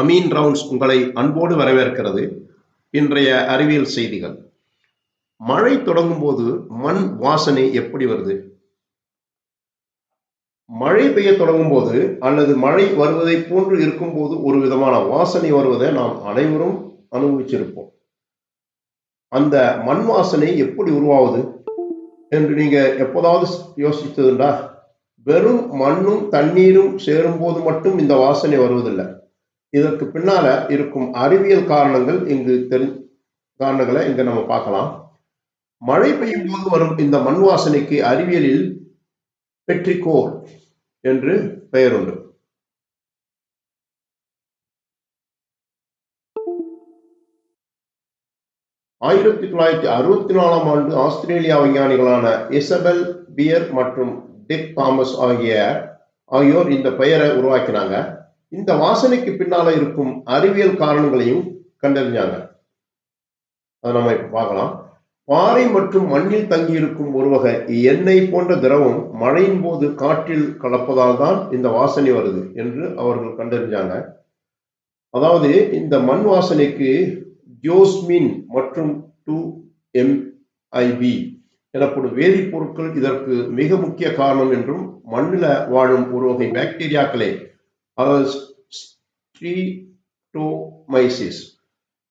Ameen rounds உங்களை அன்போடு வரவேற்கிறது. இன்றைய அறிவியல் செய்திகள். மழை தொடங்கும் போது மண் வாசனை எப்படி வருது? மழை பெய்ய தொடங்கும் போது அல்லது மழை வருவதை போன்று இருக்கும்போது ஒரு விதமான வாசனை வருவதை நாம் அனைவரும் அனுபவிச்சிருப்போம். அந்த மண் வாசனை எப்படி உருவாகுது என்று நீங்க எப்போதாவது யோசித்ததுண்டா? வெறும் மண்ணும் தண்ணீரும் சேரும் போது மட்டும் இந்த வாசனை வருவதில்லை. இதற்கு பின்னால இருக்கும் அறிவியல் காரணங்களை இங்க நம்ம பார்க்கலாம். மழை பெய்யும் போது வரும் இந்த மண் வாசனைக்கு அறிவியலில் பெட்ரிகோர் என்று பெயர் உண்டு. ஆயிரத்தி 1964 ஆண்டு ஆஸ்திரேலியா விஞ்ஞானிகளான இசபெல் பியர் மற்றும் டிக் தாமஸ் ஆகியோர் இந்த பெயரை உருவாக்கினாங்க. இந்த வாசனைக்கு பின்னால இருக்கும் அறிவியல் காரணங்களையும் கண்டறிஞ்சாங்க. அதை நம்ம இப்ப பார்க்கலாம். பாறை மற்றும் மண்ணில் தங்கியிருக்கும் ஒரு வகை எண்ணெய் போன்ற திரவம் மழையின் போது காற்றில் கலப்பதால் தான் இந்த வாசனை வருது என்று அவர்கள் கண்டறிஞ்சாங்க. அதாவது இந்த மண் வாசனைக்கு ஜோஸ்மின் மற்றும் 2-MeI எனப்படும் வேதிப்பொருட்கள் இதற்கு மிக முக்கிய காரணம் என்றும், மண்ணில் வாழும் ஒரு வகை பாக்டீரியாக்களே, அதாவது ஸ்ட்ரீப்டோமைசிஸ்,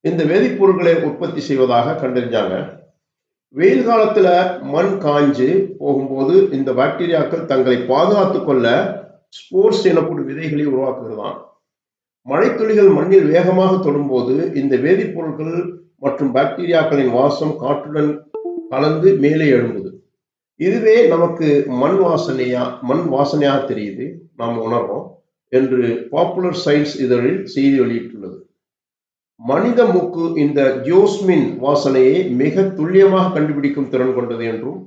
இந்த வேதிப்பொருட்களை உற்பத்தி செய்வதாக கண்டறிஞ்சாங்க. வெயில் காலத்துல மண் காஞ்சு போகும்போது இந்த பாக்டீரியாக்கள் தங்களை பாதுகாத்துக் கொள்ள ஸ்போர்ஸ் எனப்படும் விதைகளை உருவாக்குகிறதாம். மழைத்துளிகள் மண்ணில் வேகமாக தொடும்போது இந்த வேதிப்பொருட்கள் மற்றும் பாக்டீரியாக்களின் வாசம் காற்றுடன் கலந்து மேலே எழும்புது. இதுவே நமக்கு மண் வாசனையாக தெரியுது, நாம் உணர்வோம் என்று பாப்புலர் சயின்ஸ் இதழில் செய்தி வெளியிட்டுள்ளது. மனித மூக்கு இந்த ஜோஸ்மின் வாசனையை மிக துல்லியமாக கண்டுபிடிக்கும் திறன் கொண்டது என்றும்,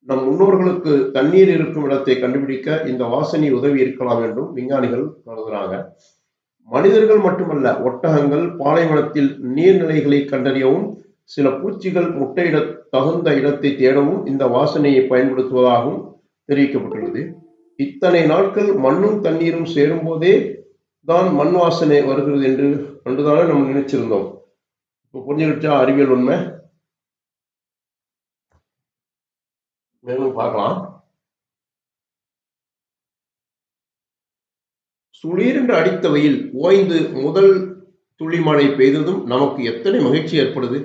நம் முன்னோர்களுக்கு தண்ணீர் இருக்கும் இடத்தை கண்டுபிடிக்க இந்த வாசனை உதவி இருக்கலாம் என்றும் விஞ்ஞானிகள் கருதுகிறாங்க. மனிதர்கள் மட்டுமல்ல, ஒட்டகங்கள் பாலைவனத்தில் நீர்நிலைகளை கண்டறியவும் சில பூச்சிகள் முட்டையிட தகுந்த இடத்தை தேடவும் இந்த வாசனையை பயன்படுத்துவதாகவும் தெரிவிக்கப்பட்டுள்ளது. இத்தனை நாட்கள் மண்ணும் தண்ணீரும் சேரும் போதே தான் மண் வாசனை வருகிறது என்று அன்றுதானே நம்ம நினைச்சிருந்தோம். இப்போ புரிஞ்சுக்கிட்டா அறிவியல் உண்மை? மேலும் பார்க்கலாம். சுளீரென்று அடித்த வெயில் ஓய்ந்து முதல் துளி மழை பெய்ததும் நமக்கு எத்தனை மகிழ்ச்சி ஏற்படுது.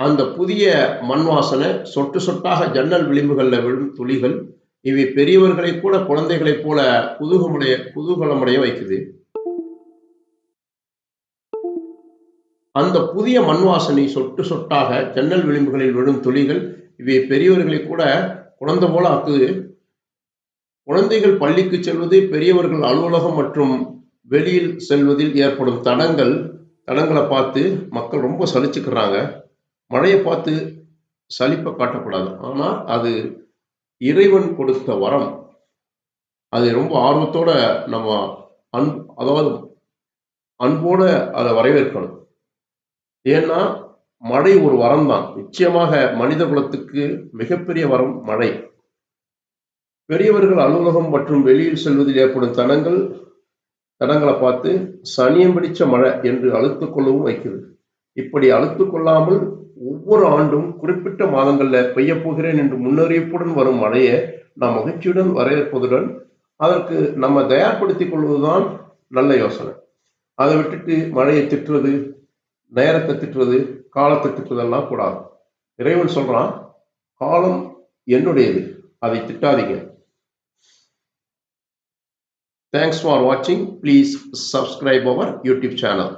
அந்த புதிய மண் வாசனை சொட்டு சொட்டாக ஜன்னல் விளிம்புகளில் விழும் துளிகள், இவை பெரியவர்களை கூட குழந்தைகளைப் போல குதூகலமடைய வைக்குது. அந்த புதிய மண் வாசனை சொட்டு சொட்டாக ஜன்னல் விளிம்புகளில் விழும் துளிகள் இவை பெரியவர்களை கூட குழந்தை போல ஆக்குது. குழந்தைகள் பள்ளிக்கு செல்வது, பெரியவர்கள் அலுவலகம் மற்றும் வெளியில் செல்வதில் ஏற்படும் தடங்களை பார்த்து மக்கள் ரொம்ப சலிச்சுக்கிறாங்க. மழையை பார்த்து சலிப்பை காட்டக்கூடாது, ஆனால் அது இறைவன் கொடுத்த வரம். அது ரொம்ப ஆர்வத்தோட நம்ம அன்போட அதை வரவேற்கணும். ஏன்னா மழை ஒரு வரம் தான். நிச்சயமாக மனித குலத்துக்கு மிகப்பெரிய வரம் மழை. பெரியவர்கள் அலுவலகம் மற்றும் வெளியில் செல்வதில் ஏற்படும் தடங்களை பார்த்து சனியம் பிடிச்ச மழை என்று அழுத்துக் கொள்ளவும் வைக்கிறது. இப்படி அழுத்துக் கொள்ளாமல் ஒவ்வொரு ஆண்டும் குறிப்பிட்ட மாதங்களில் பெய்ய போகிறேன் என்று முன்னறிவிப்புடன் வரும் மழையை நாம் மகிழ்ச்சியுடன் வரவேற்பதுடன் அதற்கு நம்ம தயார்படுத்திக் கொள்வதுதான் நல்ல யோசனை. அதை விட்டுட்டு மழையை திட்டுறது, நேரத்தை திட்டுறது, காலத்தை திட்டுறதெல்லாம் கூடாது. இறைவன் சொல்றான், காலம் என்னுடையது, அதை திட்டாதீங்க. Thanks for watching. Please subscribe our YouTube channel.